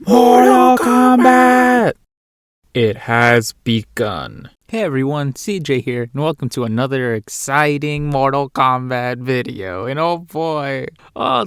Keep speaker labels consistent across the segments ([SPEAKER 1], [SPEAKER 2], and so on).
[SPEAKER 1] Mortal Kombat! It has begun. Hey everyone, CJ here, and welcome to another exciting Mortal Kombat video. And oh boy,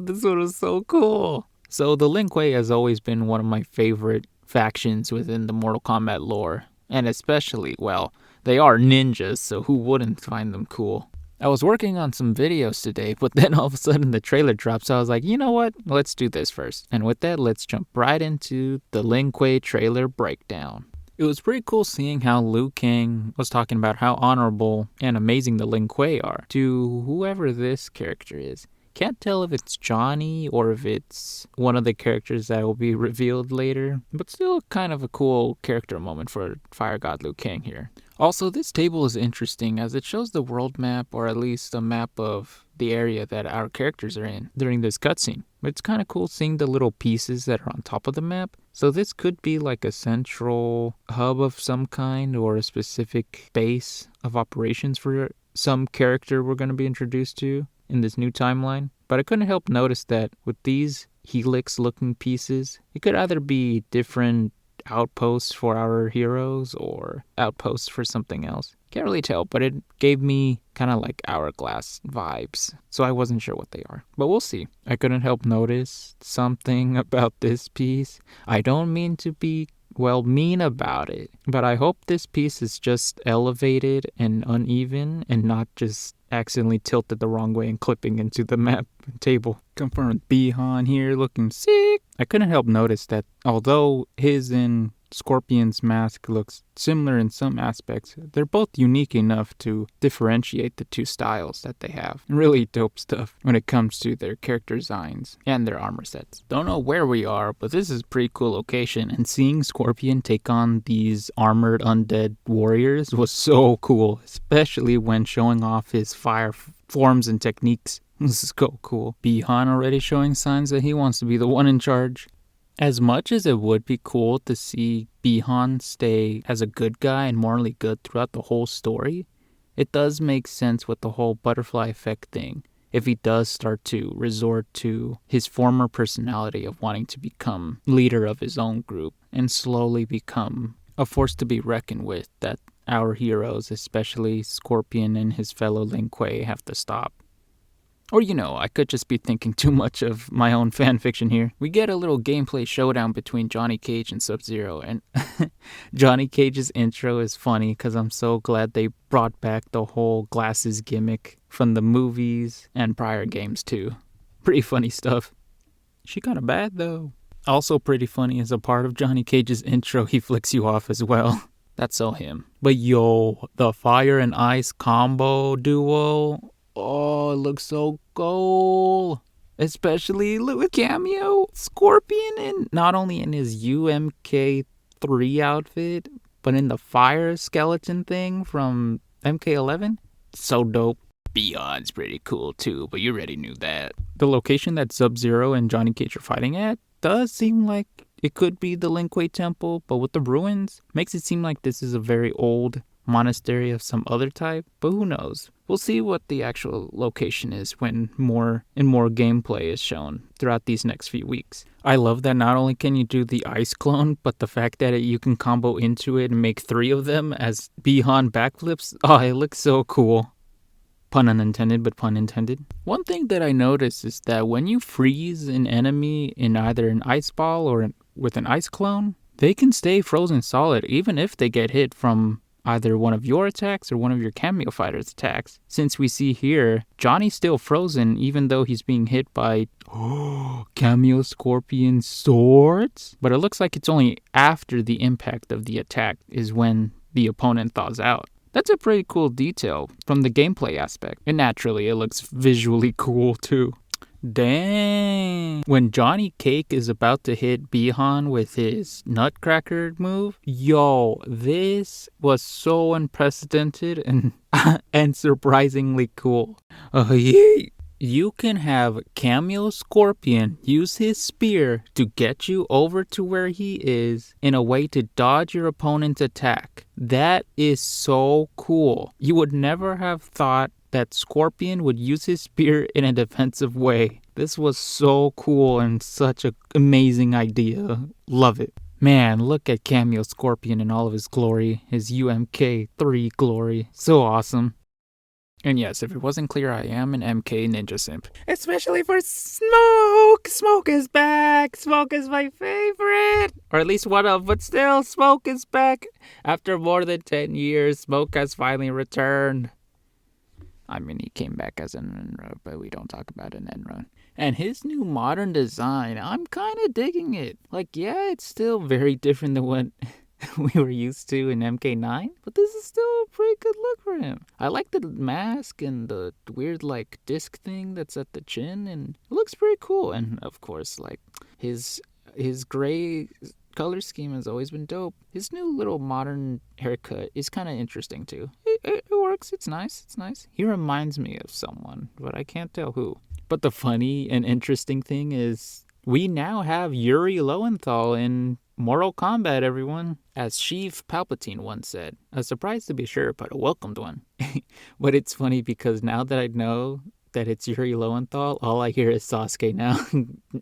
[SPEAKER 1] this one was so cool. So the Lin Kuei has always been one of my favorite factions within the Mortal Kombat lore. And especially, well, they are ninjas, so who wouldn't find them cool? I was working on some videos today, but then all of a sudden the trailer dropped, so I was like, you know what? Let's do this first. And with that, let's jump right into the Lin Kuei trailer breakdown. It was pretty cool seeing how Liu Kang was talking about how honorable and amazing the Lin Kuei are to whoever this character is. Can't tell if it's Johnny or if it's one of the characters that will be revealed later, but still kind of a cool character moment for Fire God Liu Kang here. Also, this table is interesting as it shows the world map, or at least a map of the area that our characters are in during this cutscene. It's kind of cool seeing the little pieces that are on top of the map. So this could be like a central hub of some kind or a specific base of operations for some character we're going to be introduced to in this new timeline. But I couldn't help notice that with these helix-looking pieces, it could either be different outposts for our heroes or outposts for something else. Can't really tell, but it gave me kind of like hourglass vibes, so I wasn't sure what they are, but we'll see. I couldn't help notice something about this piece. I don't mean to be mean about it, but I hope this piece is just elevated and uneven and not just accidentally tilted the wrong way and clipping into the map table. Confirmed Bihan here looking sick. I couldn't help notice that although his and Scorpion's mask looks similar in some aspects, they're both unique enough to differentiate the two styles that they have. Really dope stuff when it comes to their character designs and their armor sets. Don't know where we are, but this is a pretty cool location, and seeing Scorpion take on these armored undead warriors was so cool, especially when showing off his fire forms and techniques. This is so cool. Bihan already showing signs that he wants to be the one in charge. As much as it would be cool to see Bihan stay as a good guy and morally good throughout the whole story, it does make sense with the whole butterfly effect thing if he does start to resort to his former personality of wanting to become leader of his own group and slowly become a force to be reckoned with that our heroes, especially Scorpion and his fellow Lin Kuei, have to stop. Or, I could just be thinking too much of my own fanfiction here. We get a little gameplay showdown between Johnny Cage and Sub-Zero, and Johnny Cage's intro is funny because I'm so glad they brought back the whole glasses gimmick from the movies and prior games too. Pretty funny stuff. She kinda bad though. Also pretty funny as a part of Johnny Cage's intro, he flicks you off as well. That's so him. But the fire and ice combo duo... Oh, it looks so cool. Especially with Kameo, Scorpion, and not only in his UMK3 outfit, but in the fire skeleton thing from MK11. So dope. Beyond's pretty cool too, but you already knew that. The location that Sub-Zero and Johnny Cage are fighting at does seem like it could be the Lin Kuei temple, but with the ruins, makes it seem like this is a very old monastery of some other type, but who knows? We'll see what the actual location is when more gameplay is shown throughout these next few weeks. I love that not only can you do the ice clone, but the fact that you can combo into it and make 3 of them as Bihan backflips. Oh, it looks so cool. Pun unintended, but pun intended. One thing that I noticed is that when you freeze an enemy in either an ice ball or with an ice clone, they can stay frozen solid even if they get hit from either one of your attacks or one of your Kameo fighters' attacks. Since we see here, Johnny's still frozen even though he's being hit by Kameo Scorpion swords. But it looks like it's only after the impact of the attack is when the opponent thaws out. That's a pretty cool detail from the gameplay aspect. And naturally, it looks visually cool too. Dang. When Johnny Cake is about to hit Bihan with his Nutcracker move, this was so unprecedented and surprisingly cool. You can have Kameo Scorpion use his spear to get you over to where he is in a way to dodge your opponent's attack. That is so cool. You would never have thought that Scorpion would use his spear in a defensive way. This was so cool and such an amazing idea. Love it. Man, look at Kameo Scorpion in all of his glory, his UMK3 glory. So awesome. And yes, if it wasn't clear, I am an MK Ninja Simp. Especially for Smoke! Smoke is back! Smoke is my favorite! Or at least one of, but still, Smoke is back! After more than 10 years, Smoke has finally returned. I mean, he came back as an Enra, but we don't talk about an Enra. And his new modern design, I'm kind of digging it. Like, yeah, it's still very different than what we were used to in MK9, but this is still a pretty good look for him. I like the mask and the weird, like, disc thing that's at the chin, and it looks pretty cool. And, of course, like, his gray color scheme has always been dope. His new little modern haircut is kind of interesting, too. It works. It's nice. It's nice. He reminds me of someone, but I can't tell who. But the funny and interesting thing is we now have Yuri Lowenthal in Mortal Kombat, everyone. As Sheev Palpatine once said, a surprise to be sure, but a welcomed one. But it's funny because now that I know that it's Yuri Lowenthal, all I hear is Sasuke now.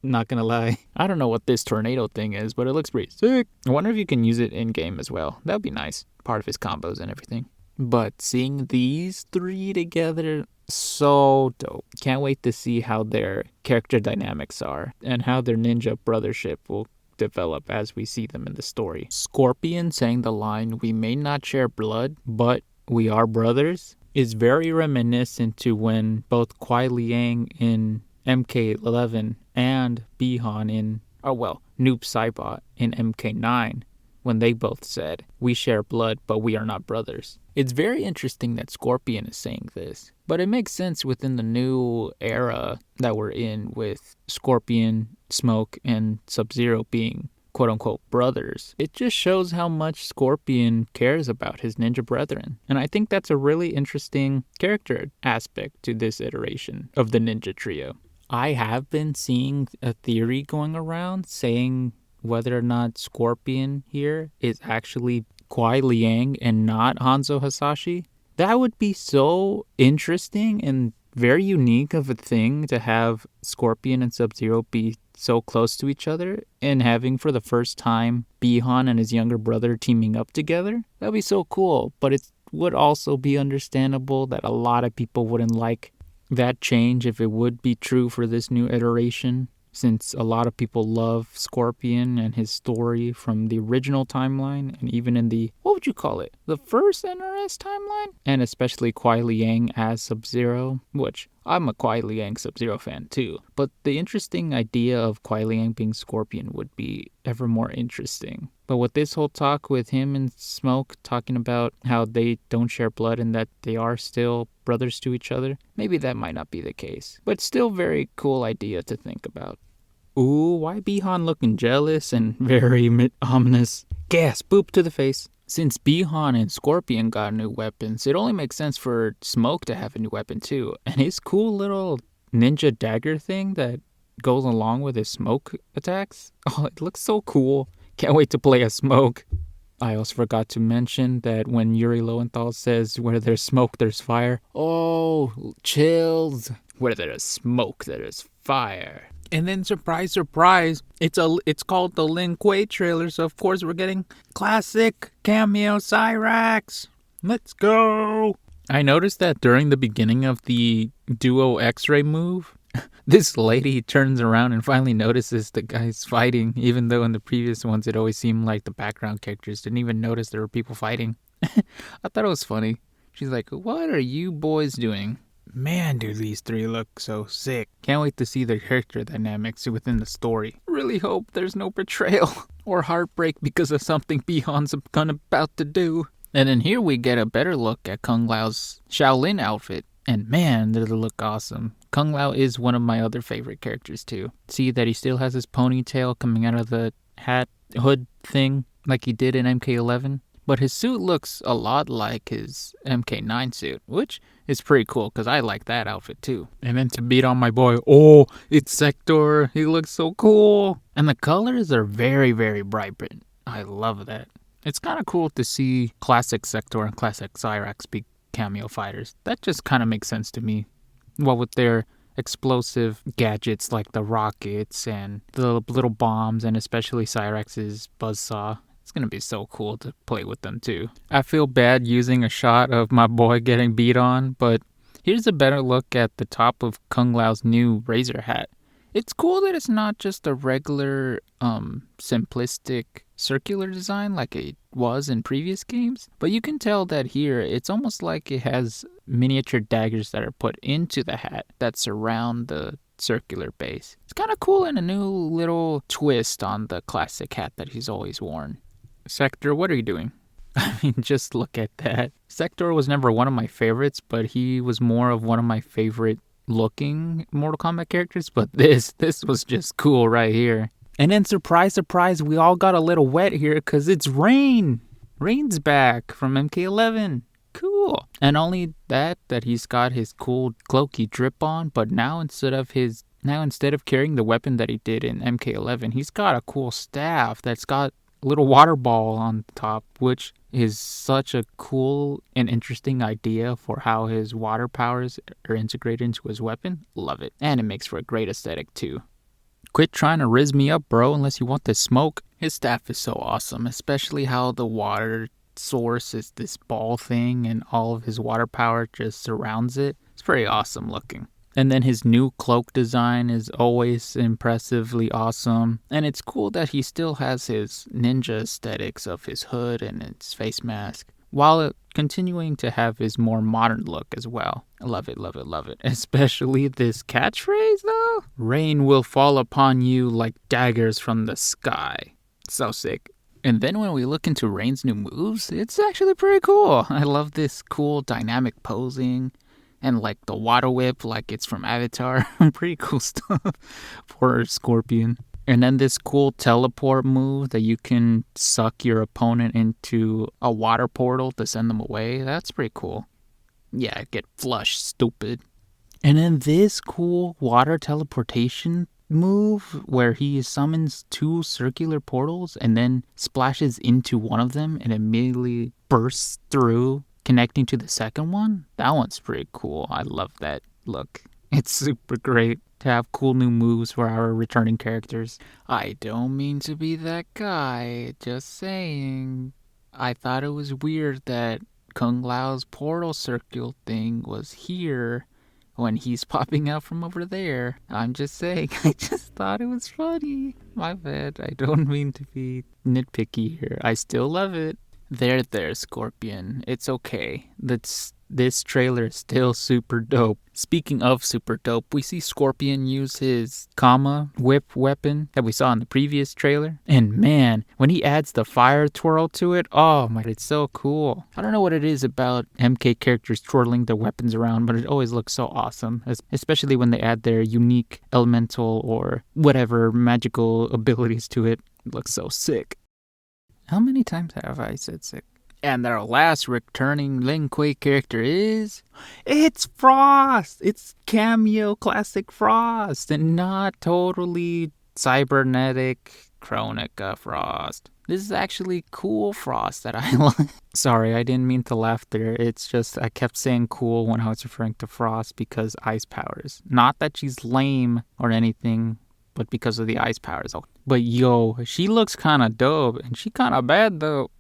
[SPEAKER 1] Not gonna lie. I don't know what this tornado thing is, but it looks pretty sick. I wonder if you can use it in-game as well. That would be nice. Part of his combos and everything. But seeing these three together, so dope. Can't wait to see how their character dynamics are and how their ninja brothership will develop as we see them in the story. Scorpion saying the line, "We may not share blood, but we are brothers," is very reminiscent to when both Kuei Liang in MK11 and Bihan in, Noob Saibot in MK9, when they both said, "We share blood, but we are not brothers." It's very interesting that Scorpion is saying this, but it makes sense within the new era that we're in with Scorpion, Smoke, and Sub-Zero being quote-unquote brothers. It just shows how much Scorpion cares about his ninja brethren. And I think that's a really interesting character aspect to this iteration of the ninja trio. I have been seeing a theory going around saying whether or not Scorpion here is actually Kuei Liang and not Hanzo Hasashi. That would be so interesting and very unique of a thing to have Scorpion and Sub-Zero be so close to each other and having for the first time Bihan and his younger brother teaming up together. That'd be so cool, but it would also be understandable that a lot of people wouldn't like that change if it would be true for this new iteration, since a lot of people love Scorpion and his story from the original timeline and even in the, what would you call it, the first NRS timeline? And especially Kuei Liang as Sub-Zero, which I'm a Kuei Liang Sub-Zero fan too. But the interesting idea of Kuei Liang being Scorpion would be ever more interesting. But with this whole talk with him and Smoke talking about how they don't share blood and that they are still brothers to each other, maybe that might not be the case. But still very cool idea to think about. Ooh, why Bihan looking jealous and very ominous? Gas, boop to the face. Since Bihan and Scorpion got new weapons, it only makes sense for Smoke to have a new weapon too. And his cool little ninja dagger thing that goes along with his smoke attacks, oh, it looks so cool. Can't wait to play as Smoke. I also forgot to mention that when Yuri Lowenthal says, "Where there's smoke, there's fire," oh, chills. Where there's smoke, there is fire. And then surprise, surprise, it's called the Lin Kuei trailer, so of course we're getting classic Kameo Cyrax. Let's go! I noticed that during the beginning of the duo X-ray move, this lady turns around and finally notices the guys fighting, even though in the previous ones it always seemed like the background characters didn't even notice there were people fighting. I thought it was funny. She's like, "What are you boys doing?" Man, do these three look so sick. Can't wait to see their character dynamics within the story. Really hope there's no betrayal or heartbreak because of something Bihan's about to do. And then here we get a better look at Kung Lao's Shaolin outfit. And man, does it look awesome. Kung Lao is one of my other favorite characters too. See that he still has his ponytail coming out of the hat hood thing like he did in MK11. But his suit looks a lot like his MK9 suit, which is pretty cool because I like that outfit too. And then to beat on my boy, oh, it's Sector. He looks so cool. And the colors are very, very vibrant. I love that. It's kind of cool to see classic Sector and classic Cyrax be Kameo fighters. That just kind of makes sense to me. Well, with their explosive gadgets like the rockets and the little bombs, and especially Cyrex's buzzsaw. It's gonna be so cool to play with them too. I feel bad using a shot of my boy getting beat on, but here's a better look at the top of Kung Lao's new Razor hat. It's cool that it's not just a regular, simplistic circular design like it was in previous games, but you can tell that here it's almost like it has miniature daggers that are put into the hat that surround the circular base. It's kind of cool and a new little twist on the classic hat that he's always worn. Sector, what are you doing? I mean, just look at that. Sector was never one of my favorites, but he was more of one of my favorite looking Mortal Kombat characters, but this was just cool right here. And then surprise, surprise, we all got a little wet here because it's Rain. Rain's back from MK11. Cool. And only that he's got his cool cloaky drip on, but now instead of carrying the weapon that he did in MK11, he's got a cool staff that's got a little water ball on top, which is such a cool and interesting idea for how his water powers are integrated into his weapon. Love it. And it makes for a great aesthetic too. Quit trying to rizz me up, bro, unless you want this smoke. His staff is so awesome, especially how the water source is this ball thing and all of his water power just surrounds it. It's pretty awesome looking. And then his new cloak design is always impressively awesome. And it's cool that he still has his ninja aesthetics of his hood and his face mask, while continuing to have his more modern look as well. I love it, love it, love it. Especially this catchphrase though. Rain will fall upon you like daggers from the sky. So sick. And then when we look into Rain's new moves, it's actually pretty cool. I love this cool dynamic posing. And like the water whip, like it's from Avatar. Pretty cool stuff for Scorpion. And then this cool teleport move that you can suck your opponent into a water portal to send them away. That's pretty cool. Yeah, get flushed, stupid. And then this cool water teleportation move where he summons 2 circular portals and then splashes into one of them and immediately bursts through, connecting to the second one. That one's pretty cool. I love that look. It's super great to have cool new moves for our returning characters. I don't mean to be that guy, just saying. I thought it was weird that Kung Lao's portal circle thing was here when he's popping out from over there. I'm just saying, I just thought it was funny. My bad, I don't mean to be nitpicky here. I still love it. There, Scorpion. It's okay. This trailer is still super dope. Speaking of super dope, we see Scorpion use his Kama whip weapon that we saw in the previous trailer. And man, when he adds the fire twirl to it, oh my, it's so cool. I don't know what it is about MK characters twirling their weapons around, but it always looks so awesome. Especially when they add their unique elemental or whatever magical abilities to it. It looks so sick. How many times have I said sick? And our last returning Lin Kuei character is... It's Frost! It's Kameo Classic Frost! And not totally cybernetic Chronica Frost. This is actually cool Frost that I like. Sorry, I didn't mean to laugh there. It's just I kept saying cool when I was referring to Frost because ice powers. Not that she's lame or anything, but because of the ice powers. But yo, she looks kind of dope, and she kind of bad though.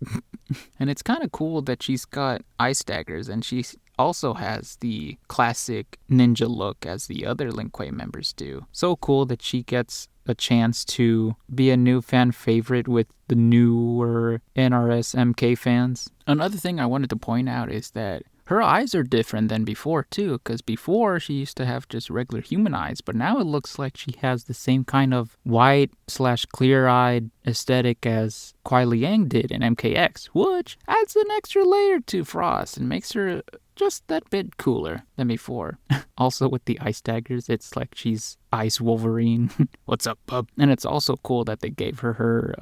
[SPEAKER 1] And it's kind of cool that she's got ice daggers, and she also has the classic ninja look as the other Lin Kuei members do. So cool that she gets a chance to be a new fan favorite with the newer NRS MK fans. Another thing I wanted to point out is that her eyes are different than before too, because before she used to have just regular human eyes, but now it looks like she has the same kind of white/clear-eyed aesthetic as Kuei Liang did in MKX, which adds an extra layer to Frost and makes her just that bit cooler than before. Also with the ice daggers, it's like she's Ice Wolverine. What's up, bub? And it's also cool that they gave her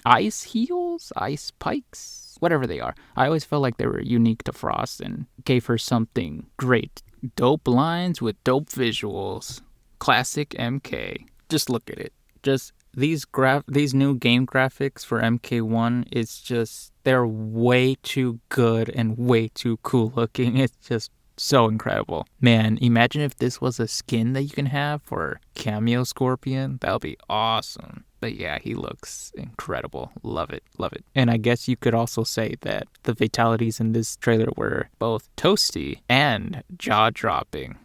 [SPEAKER 1] ice heels, ice pikes, whatever they are. I always felt like they were unique to Frost and gave her something great. Dope lines with dope visuals. Classic MK. Just look at it. Just these new game graphics for MK1 is just, they're way too good and way too cool looking. It's just so incredible. Man, imagine if this was a skin that you can have for Kameo Scorpion. That would be awesome. But yeah, he looks incredible. Love it. Love it. And I guess you could also say that the fatalities in this trailer were both toasty and jaw-dropping.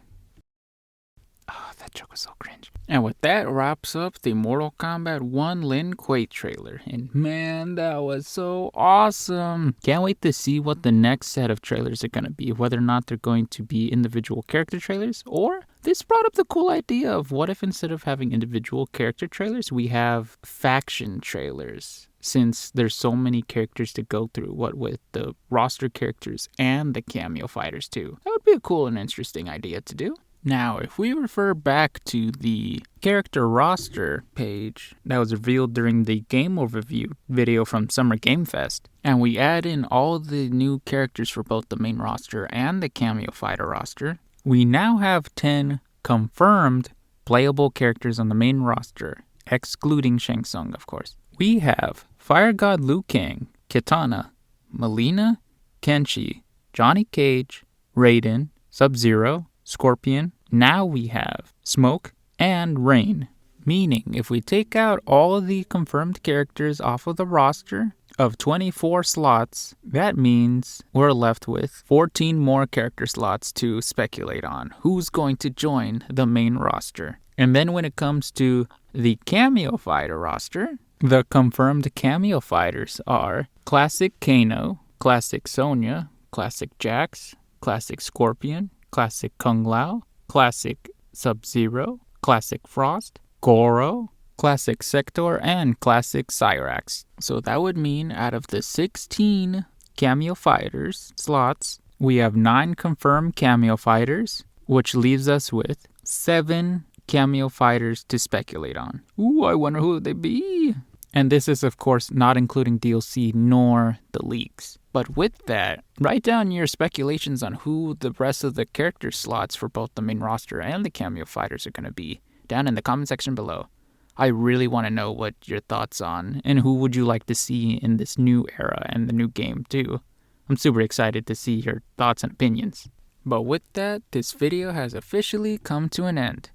[SPEAKER 1] Oh, that joke was so cringe. And with that wraps up the Mortal Kombat 1 Lin Kuei trailer. And man, that was so awesome. Can't wait to see what the next set of trailers are going to be. Whether or not they're going to be individual character trailers, or this brought up the cool idea of what if instead of having individual character trailers, we have faction trailers. Since there's so many characters to go through, what with the roster characters and the cameo fighters too. That would be a cool and interesting idea to do. Now, if we refer back to the character roster page that was revealed during the game overview video from Summer Game Fest, and we add in all the new characters for both the main roster and the cameo fighter roster, we now have 10 confirmed playable characters on the main roster, excluding Shang Tsung, of course. We have Fire God Liu Kang, Kitana, Mileena, Kenshi, Johnny Cage, Raiden, Sub-Zero, Scorpion. Now we have Smoke and Rain. Meaning, if we take out all of the confirmed characters off of the roster of 24 slots, that means we're left with 14 more character slots to speculate on who's going to join the main roster. And then when it comes to the cameo fighter roster, the confirmed cameo fighters are Classic Kano, Classic Sonya, Classic Jax, Classic Scorpion, Classic Kung Lao, Classic Sub-Zero, Classic Frost, Goro, Classic Sector, and Classic Cyrax. So that would mean out of the 16 cameo fighters slots, we have 9 confirmed cameo fighters, which leaves us with 7 cameo fighters to speculate on. Ooh, I wonder who they be. And this is, of course, not including DLC nor the leaks. But with that, write down your speculations on who the rest of the character slots for both the main roster and the cameo fighters are going to be down in the comment section below. I really want to know what your thoughts on, and who would you like to see in this new era and the new game too. I'm super excited to see your thoughts and opinions. But with that, this video has officially come to an end.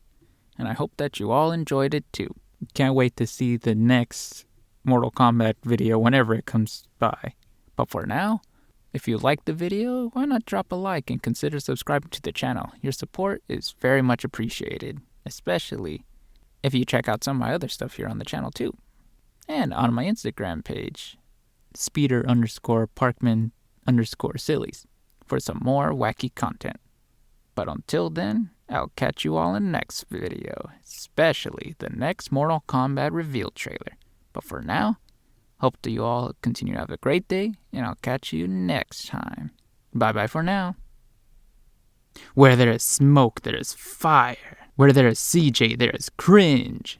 [SPEAKER 1] And I hope that you all enjoyed it too. Can't wait to see the next Mortal Kombat video whenever it comes by. But for now, if you liked the video, why not drop a like and consider subscribing to the channel. Your support is very much appreciated, especially if you check out some of my other stuff here on the channel too. And on my Instagram page, Speeder_Parkman_Sillies, for some more wacky content. But until then, I'll catch you all in the next video, especially the next Mortal Kombat reveal trailer. But for now, hope that you all continue to have a great day, and I'll catch you next time. Bye-bye for now. Where there is smoke, there is fire. Where there is CJ, there is cringe.